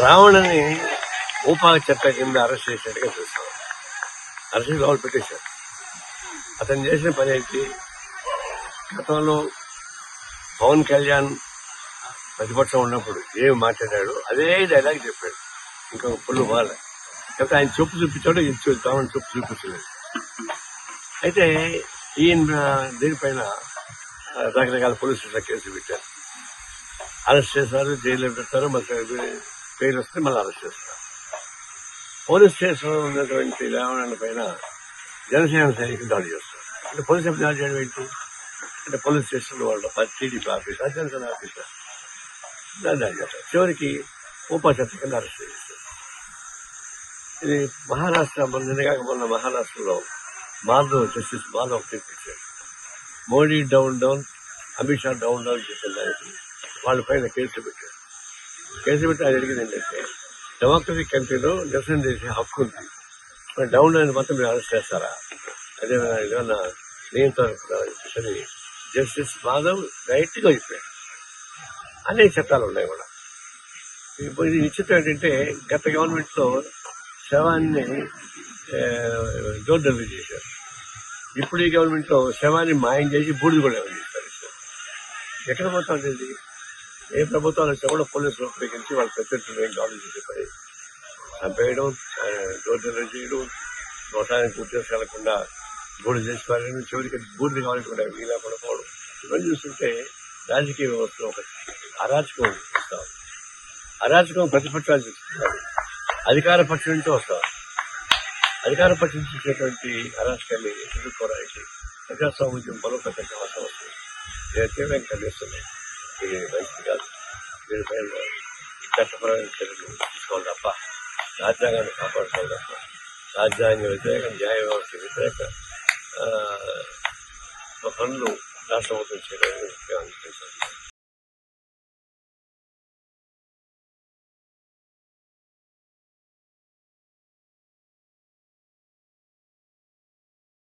రావణని ఊపాక చట్ట కింద అరెస్ట్ చేసినట్టుగా చూస్తాం. అరెస్ట్ లోపల పెట్టేశారు. అతను చేసిన పని ఏంటి? గతంలో పవన్ కళ్యాణ్ ప్రతిపక్షం ఉన్నప్పుడు ఏమి మాట్లాడాడు అదే డైలాగ్ చెప్పాడు. ఇంకొక పుల్లు బాల కాకపోతే ఆయన చెప్పు చూపించాడు, ఇది పవన్ చెప్పు చూపించలేదు. అయితే ఈయన దీనిపైన రకరకాల పోలీసుల కేసులు పెట్టారు. అరెస్ట్ చేశారు, జైల్లో పెడతారు, మళ్ళీ బెయిల్ వస్తే మళ్ళీ అరెస్ట్ చేస్తారు. పోలీస్ స్టేషన్లో ఉన్నటువంటి రావణ పైన జనసేన సైనికులు దాడి చేస్తారు. అంటే పోలీసు దాడి చేయడం ఏంటి అంటే పోలీస్ స్టేషన్లో వాళ్ళ టీడీపీ ఆఫీసర్, జనసేన ఆఫీసర్ దాడి చేస్తారు. చివరికి ఊపా చట్టం కింద అరెస్ట్ చేస్తారు. ఇది మహారాష్ట్ర మొన్న మహారాష్ట్రలో జస్టిస్ మాధవ్ తీర్పిచ్చారు. Modi down down, Amit Shah down down చెప్పిన దానికి వాళ్ళ పైన కేసులు పెట్టారు. కేసులు పెట్టి అది అడిగింది ఏంటంటే డెమోక్రటిక్ కంట్రీలో నిరసన చేసే హక్కు ఉంది, మరి డౌన్ డౌన్ మాత్రం మీరు అరెస్ట్ చేస్తారా? అదే ఏమన్నా నియంత్రణ జస్టిస్ మాధవ్ రైట్గా చెప్పాడు. అనేక చట్టాలు ఉన్నాయి కూడా. ఇప్పుడు ఇది విచిత్రం ఏంటంటే గత గవర్నమెంట్ లో శవాన్ని డోర్ డెలివరీ చేశారు. ఇప్పుడు ఈ గవర్నమెంట్ లో శవాన్ని మాయం చేసి బూడిద కూడా చేస్తారు. ఎక్కడ పోతా ఉండేది? ఏ ప్రభుత్వాలు వచ్చినా కూడా పోలీసులు ఉపయోగించి వాళ్ళ ప్రత్యర్థులు ఏం కావాలి చేసే పని చంపేయడం, డోర్ డెలివరీ చేయడం, వ్యవసాయానికి ఉద్దేశాలకుండా బూడిద చేసి పారేయడం, చివరికి బూడిద కావాలని కూడా వీలా పడిపోవడం. ఇవన్నీ చూస్తుంటే రాజకీయ వ్యవస్థలో ఒక అరాచకం వస్తాం. అరాచకం ప్రతిపక్షాలు చూస్తున్నారు, అధికార పక్షం నుంచి వస్తాం. అధికార పక్షం చూసేటువంటి అరాచకాన్ని ఎదుర్కోవడానికి ప్రజాస్వామ్యం బలోపేతం అవసరం వస్తుంది. నేను తీవ్రంగా ఖండిస్తున్నాను. ఇది మంచిది కాదు. దీనిపైన చట్టపరమైన చర్యలు తీసుకోవాలి తప్ప, రాజ్యాంగాన్ని కాపాడుకోవాలి తప్ప, రాజ్యాంగ వ్యతిరేక, న్యాయ వ్యవస్థ వ్యతిరేక పనులు రాష్ట్ర ప్రభుత్వం చేయడానికి